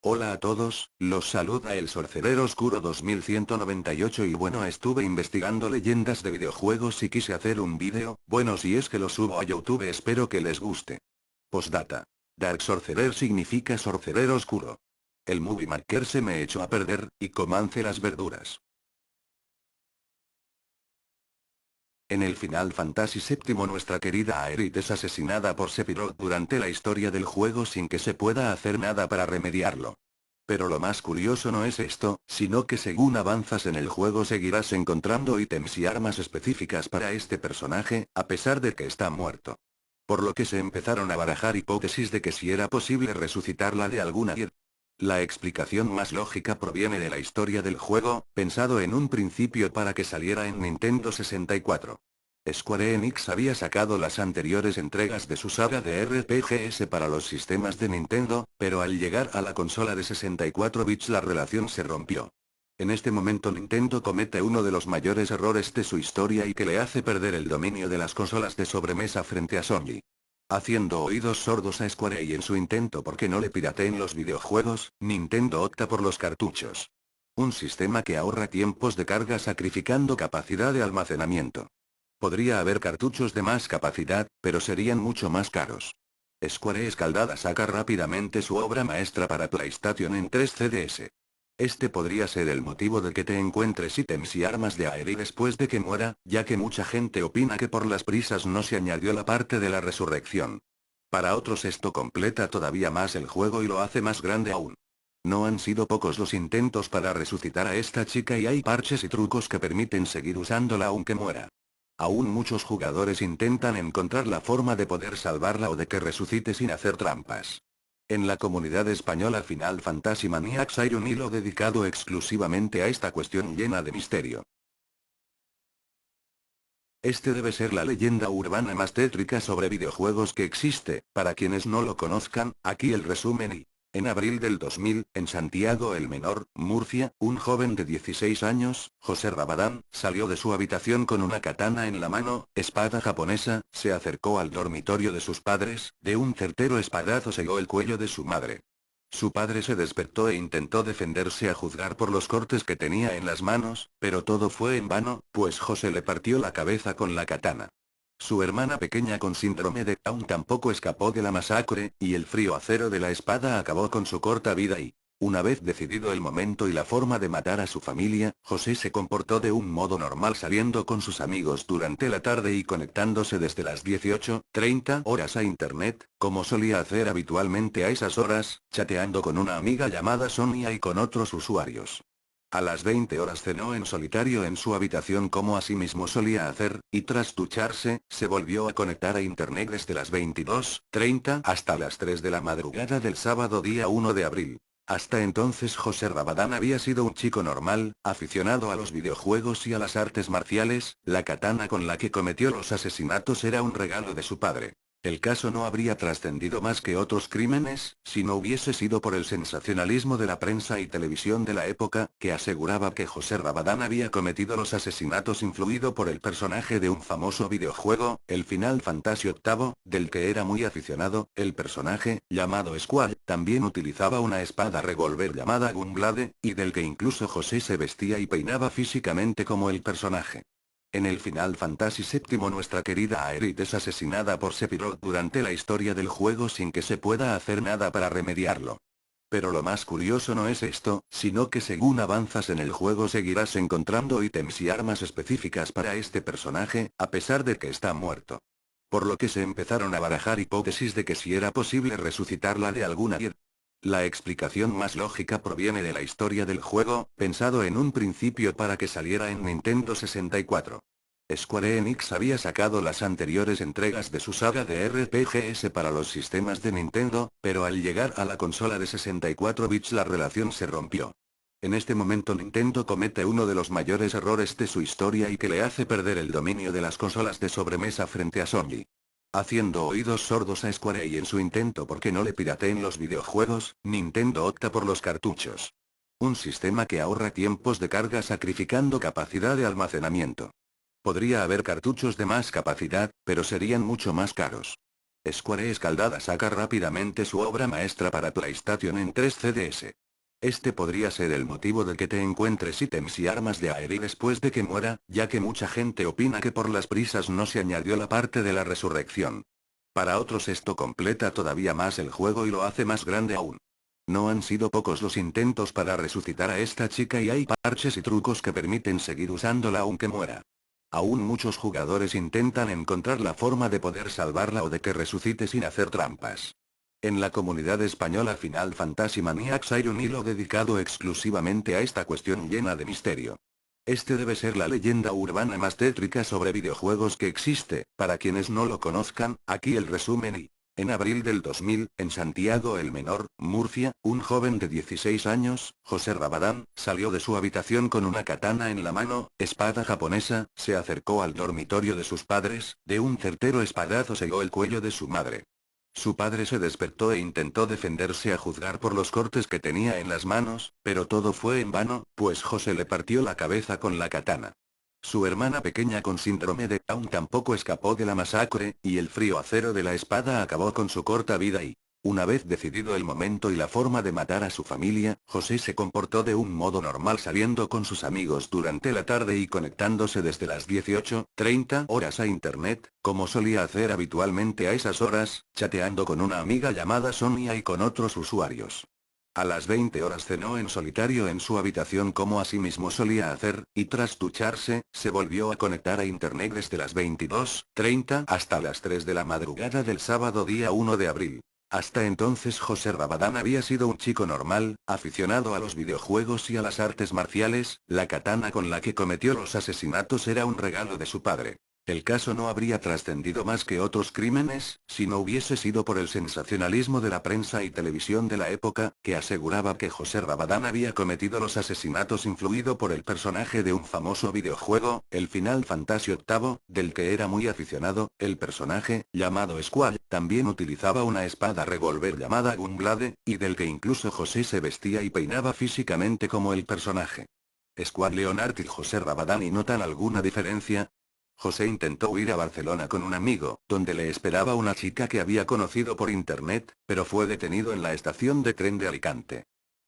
Hola a todos, los saluda el Sorcerero Oscuro 2198 y bueno, estuve investigando leyendas de videojuegos y quise hacer un vídeo, bueno, si es que lo subo a YouTube, espero que les guste. Postdata. Dark Sorcerer significa sorcerero oscuro. El Movie Maker se me echó a perder, y comance las verduras. En el Final Fantasy VII nuestra querida Aerith es asesinada por Sephiroth durante la historia del juego sin que se pueda hacer nada para remediarlo. Pero lo más curioso no es esto, sino que según avanzas en el juego seguirás encontrando ítems y armas específicas para este personaje, a pesar de que está muerto. Por lo que se empezaron a barajar hipótesis de que si era posible resucitarla de alguna manera. La explicación más lógica proviene de la historia del juego, pensado en un principio para que saliera en Nintendo 64. Square Enix había sacado las anteriores entregas de su saga de RPGs para los sistemas de Nintendo, pero al llegar a la consola de 64 bits la relación se rompió. En este momento Nintendo comete uno de los mayores errores de su historia y que le hace perder el dominio de las consolas de sobremesa frente a Sony. Haciendo oídos sordos a Square y en su intento porque no le pirateen los videojuegos, Nintendo opta por los cartuchos. Un sistema que ahorra tiempos de carga sacrificando capacidad de almacenamiento. Podría haber cartuchos de más capacidad, pero serían mucho más caros. Square Escaldada saca rápidamente su obra maestra para PlayStation en 3DS. Este podría ser el motivo de que te encuentres ítems y armas de Aerith después de que muera, ya que mucha gente opina que por las prisas no se añadió la parte de la resurrección. Para otros esto completa todavía más el juego y lo hace más grande aún. No han sido pocos los intentos para resucitar a esta chica y hay parches y trucos que permiten seguir usándola aunque muera. Aún muchos jugadores intentan encontrar la forma de poder salvarla o de que resucite sin hacer trampas. En la comunidad española Final Fantasy Maniacs hay un hilo dedicado exclusivamente a esta cuestión llena de misterio. Este debe ser la leyenda urbana más tétrica sobre videojuegos que existe, para quienes no lo conozcan, aquí el resumen y... En abril del 2000, en Santiago el Menor, Murcia, un joven de 16 años, José Rabadán, salió de su habitación con una katana en la mano, espada japonesa, se acercó al dormitorio de sus padres, de un certero espadazo cegó el cuello de su madre. Su padre se despertó e intentó defenderse a juzgar por los cortes que tenía en las manos, pero todo fue en vano, pues José le partió la cabeza con la katana. Su hermana pequeña con síndrome de Down tampoco escapó de la masacre, y el frío acero de la espada acabó con su corta vida y... Una vez decidido el momento y la forma de matar a su familia, José se comportó de un modo normal saliendo con sus amigos durante la tarde y conectándose desde las 18:30 horas a internet, como solía hacer habitualmente a esas horas, chateando con una amiga llamada Sonia y con otros usuarios. A las 20 horas cenó en solitario en su habitación como asimismo solía hacer, y tras ducharse, se volvió a conectar a internet desde las 22:30 hasta las 3 de la madrugada del sábado día 1 de abril. Hasta entonces José Rabadán había sido un chico normal, aficionado a los videojuegos y a las artes marciales, la katana con la que cometió los asesinatos era un regalo de su padre. El caso no habría trascendido más que otros crímenes, si no hubiese sido por el sensacionalismo de la prensa y televisión de la época, que aseguraba que José Rabadán había cometido los asesinatos influido por el personaje de un famoso videojuego, el Final Fantasy VIII, del que era muy aficionado. El personaje, llamado Squall, también utilizaba una espada revólver llamada Gunblade, y del que incluso José se vestía y peinaba físicamente como el personaje. En el Final Fantasy VII nuestra querida Aerith es asesinada por Sephiroth durante la historia del juego sin que se pueda hacer nada para remediarlo. Pero lo más curioso no es esto, sino que según avanzas en el juego seguirás encontrando ítems y armas específicas para este personaje, a pesar de que está muerto. Por lo que se empezaron a barajar hipótesis de que si era posible resucitarla de alguna manera. La explicación más lógica proviene de la historia del juego, pensado en un principio para que saliera en Nintendo 64. Square Enix había sacado las anteriores entregas de su saga de RPGs para los sistemas de Nintendo, pero al llegar a la consola de 64 bits la relación se rompió. En este momento Nintendo comete uno de los mayores errores de su historia y que le hace perder el dominio de las consolas de sobremesa frente a Sony. Haciendo oídos sordos a Square y en su intento porque no le pirateen los videojuegos, Nintendo opta por los cartuchos. Un sistema que ahorra tiempos de carga sacrificando capacidad de almacenamiento. Podría haber cartuchos de más capacidad, pero serían mucho más caros. Square Escaldada saca rápidamente su obra maestra para PlayStation en 3 CDS. Este podría ser el motivo de que te encuentres ítems y armas de Aery después de que muera, ya que mucha gente opina que por las prisas no se añadió la parte de la resurrección. Para otros esto completa todavía más el juego y lo hace más grande aún. No han sido pocos los intentos para resucitar a esta chica y hay parches y trucos que permiten seguir usándola aunque muera. Aún muchos jugadores intentan encontrar la forma de poder salvarla o de que resucite sin hacer trampas. En la comunidad española Final Fantasy Maniacs hay un hilo dedicado exclusivamente a esta cuestión llena de misterio. Este debe ser la leyenda urbana más tétrica sobre videojuegos que existe. Para quienes no lo conozcan, aquí el resumen y... En abril del 2000, en Santiago el Menor, Murcia, un joven de 16 años, José Rabadán, salió de su habitación con una katana en la mano, espada japonesa, se acercó al dormitorio de sus padres, de un certero espadazo cegó el cuello de su madre. Su padre se despertó e intentó defenderse a juzgar por los cortes que tenía en las manos, pero todo fue en vano, pues José le partió la cabeza con la katana. Su hermana pequeña con síndrome de Down tampoco escapó de la masacre, y el frío acero de la espada acabó con su corta vida y... Una vez decidido el momento y la forma de matar a su familia, José se comportó de un modo normal saliendo con sus amigos durante la tarde y conectándose desde las 18:30 horas a internet, como solía hacer habitualmente a esas horas, chateando con una amiga llamada Sonia y con otros usuarios. A las 20 horas cenó en solitario en su habitación como asimismo solía hacer, y tras ducharse, se volvió a conectar a internet desde las 22:30 hasta las 3 de la madrugada del sábado día 1 de abril. Hasta entonces José Rabadán había sido un chico normal, aficionado a los videojuegos y a las artes marciales, la katana con la que cometió los asesinatos era un regalo de su padre. El caso no habría trascendido más que otros crímenes, si no hubiese sido por el sensacionalismo de la prensa y televisión de la época, que aseguraba que José Rabadán había cometido los asesinatos influido por el personaje de un famoso videojuego, el Final Fantasy VIII, del que era muy aficionado. El personaje, llamado Squall, también utilizaba una espada revólver llamada Gunblade, y del que incluso José se vestía y peinaba físicamente como el personaje. Squall Leonard y José Rabadán, ¿y notan alguna diferencia? José intentó huir a Barcelona con un amigo, donde le esperaba una chica que había conocido por internet, pero fue detenido en la estación de tren de Alicante.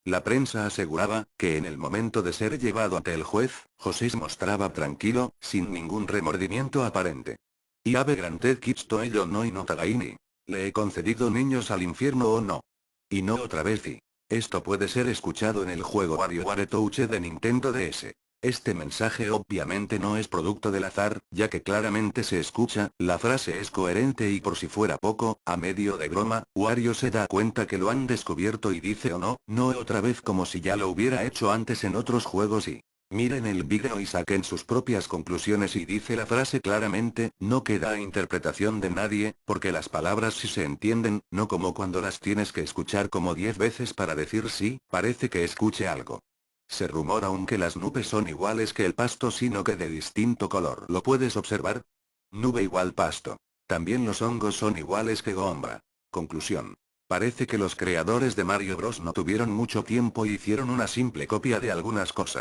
La prensa aseguraba, que en el momento de ser llevado ante el juez, José se mostraba tranquilo, sin ningún remordimiento aparente. Y ave granted quisto ello no y no tagaini. ¿Le he concedido niños al infierno o no? Y no otra vez y... Esto puede ser escuchado en el juego WarioWare Touch de Nintendo DS. Este mensaje obviamente no es producto del azar, ya que claramente se escucha, la frase es coherente y por si fuera poco, a medio de broma, Wario se da cuenta que lo han descubierto y dice no otra vez como si ya lo hubiera hecho antes en otros juegos y... Miren el vídeo y saquen sus propias conclusiones y dice la frase claramente, no queda a interpretación de nadie, porque las palabras sí se entienden, no como cuando las tienes que escuchar como 10 veces para decir sí, parece que escuche algo. Se rumora aunque las nubes son iguales que el pasto sino que de distinto color. ¿Lo puedes observar? Nube igual pasto. También los hongos son iguales que Goomba. Conclusión. Parece que los creadores de Mario Bros no tuvieron mucho tiempo y hicieron una simple copia de algunas cosas.